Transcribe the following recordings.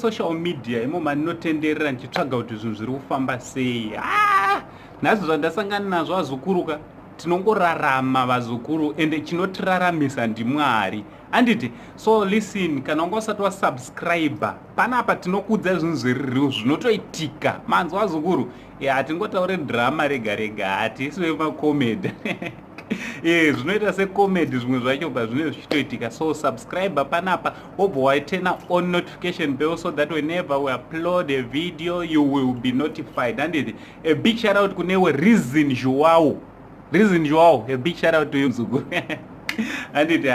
social media imo mandinotenderera ndichitsvaga kuti zvinhu zviri kufamba sei. Nhasi zvandasangana nazvo vazukuruka, tinongorarama vazukuru, ende chinotiraramisa ndiMwari. Anditi, so listen, kana wanga usati wasubscribe, panapa tinokudza zvinhu zviri zvinotoitika. Manzwa vazukuru, hatingotaure drama rega rega, hatisiwe macomedy. Zvinoita secomedy zvimwe zvacho pazvinenge zvichitoitika. So subscribe panapa, wobva waitena on notification bell so that whenever we upload a video you will be notified. Anditi, a big shout out kunewe Reason Joao, a big shout out to you mzukuru. Anditi,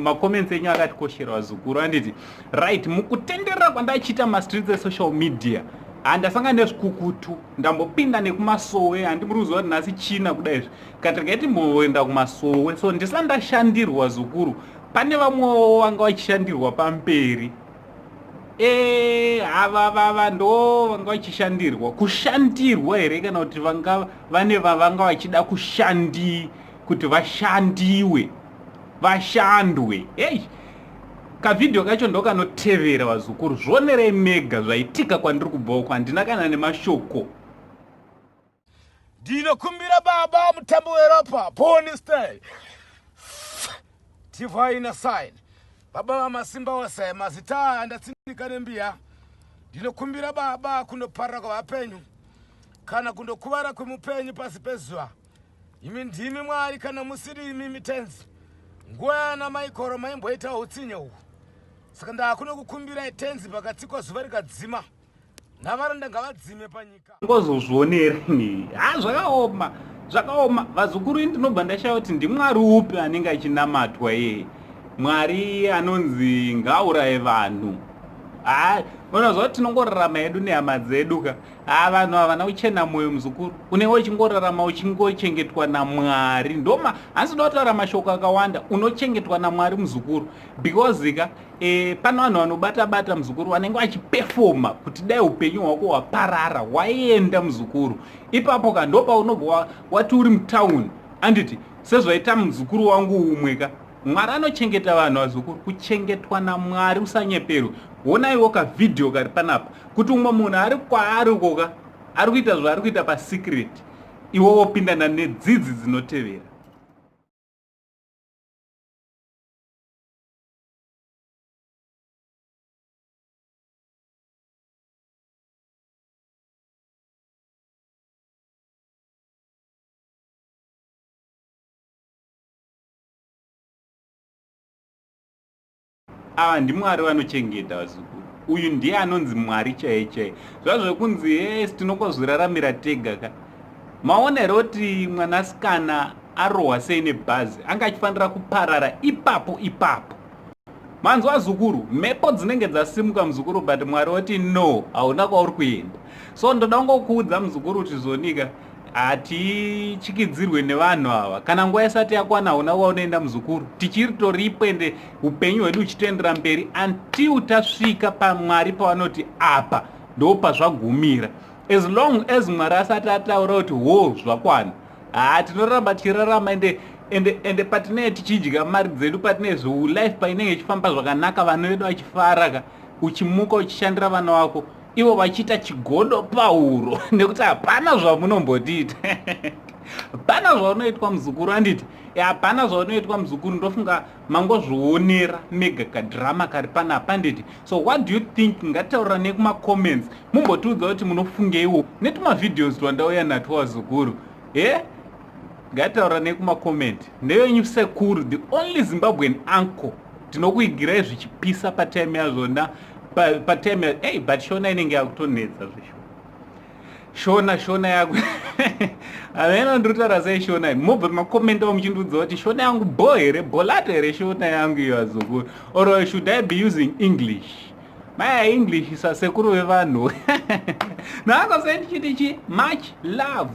macomments enyu akatikoshera vazukuru. Anditi, right, mukutenderera kwandachita mastreets esocial media, handasanga nezvikukutu, ndambopinda nekumasowe, handimuri kuziva kuti nhasi china kudaizvi, katirikaiti mboenda kumasowe, so ndisandashandirwa zukuru. Pane vamwe vanga vachishandirwa pamperi, ava ndo vanga vachishandirwa. Kushandirwa here kana kuti vane vavanga vachida kuti vashandiwe, vashandwe. Kavidhio kacho ndokanotevera vazukuru, zvionerei mega zvaitika kwandiri kubvawo, kwandina kana nemashoko. Ndinokumbira baba mutambo weropa poni stay divine sign baba vamasimba wose mazita andatsindika nembiya. Ndinokumbira baba kundoparara kwavapenyu kana kundokuvara kwemupenyu pasi pezuva. Imi ndimi Mwari kana musiri imi mitenzi. Nguva yana maikoro maimboita utsinye uhu. Saka ndakunokukumbira tenzi pakatsikwa zuva rikadzima, navaranda ngavadzime panyika. Ngozozvionereni, zvakaoma vazukuru. Ndinobva ndashaya kuti ndiMwari upi anenge achinamatwa Mwari anonzi ngauraye vanhu. Unozva kuti tinongorarama hedu nehama dzedu ka. Vanhu havana kuchena mwoyo muzukuru. Unenge uchingorarama uchingochengetwa naMwari. Ndoma hansi ndotaura mashoko akawanda, unochengetwa naMwari muzukuru. Because pana vanhu vanobata muzukuru vanenge vachipefoma kuti dai upenyu hwako hwaparara, waenda muzukuru. Ipapo ka ndopa unobva wati uri mutauni. Anditi, sezvaita muzukuru wangu umwe ka. Mwari anochengeta vanhu vazukuru, kuchengetwa naMwari usanyeperwe. Onaiwo kavidhio kari panapa kuti umwe munhu ari kwaari ukoka ari kuita zvaari kuita pasecret, iwo wopindana nedzidzi dzinotevera. Ava ndiMwari vanochengeta vazukuru. Uyu ndiye anonzi Mwari chaiye. Zvazvekunzi tinokozviraramira tega ka. Maonero kuti mwanasikana arohwa sei nebhazi anga achifanira kuparara ipapo. Manzwa vazukuru, mhepo dzinenge dzasimuka muzukuru, but Mwari oti no, hauna kwauri kuenda. So ndoda kungokuudza muzukuru kuti zonika hatichikidzirwe nevanhu ava. Kana nguva isati yakwana hauna kwaunoenda muzukuru. Tichiri toripo ende upenyu hwedu uchitoendera mberi until tasvika paMwari pavanoti apa ndopa zvagumira. As long as Mwari asati ataura kuti zvakwana, tinoramba tichirarama ende patinenge tichidya mari dzedu, patinenge life painenge ichifamba zvakanaka, vana vedu vachifara ka, uchimuka uchishandira vana vako, ivo vachiita chigodo pauro nekuti hapana zvamunombotiita. Hapana zvaunoitwa muzukuru. Anditi, hapana zvaunoitwa muzukuru. Ndofunga mangozvionera mega kadhirama kari panapa. Anditi, so what do you think? Ngataurira nekumacomments, mumbotiudza kuti munofungeiwo netumavideos twandauya natwo vazukuru. Ngataurira nekumacomment. Ndevenyu sekuru, the only Zimbabwean uncle. Tinokuigirai zvichipisa patime yazvona. Patime, but Shona inenge yakutonetsa zvesho. Shona yako. Avena ndrutara sei Shona. Mobva makomenta muchindudza kuti Shona yangu bo here, bolata here Shona yangu iyo vazukuru. Or should I be using English? My English is a sekuru vevanhu. Nako sendi chitichi, much love.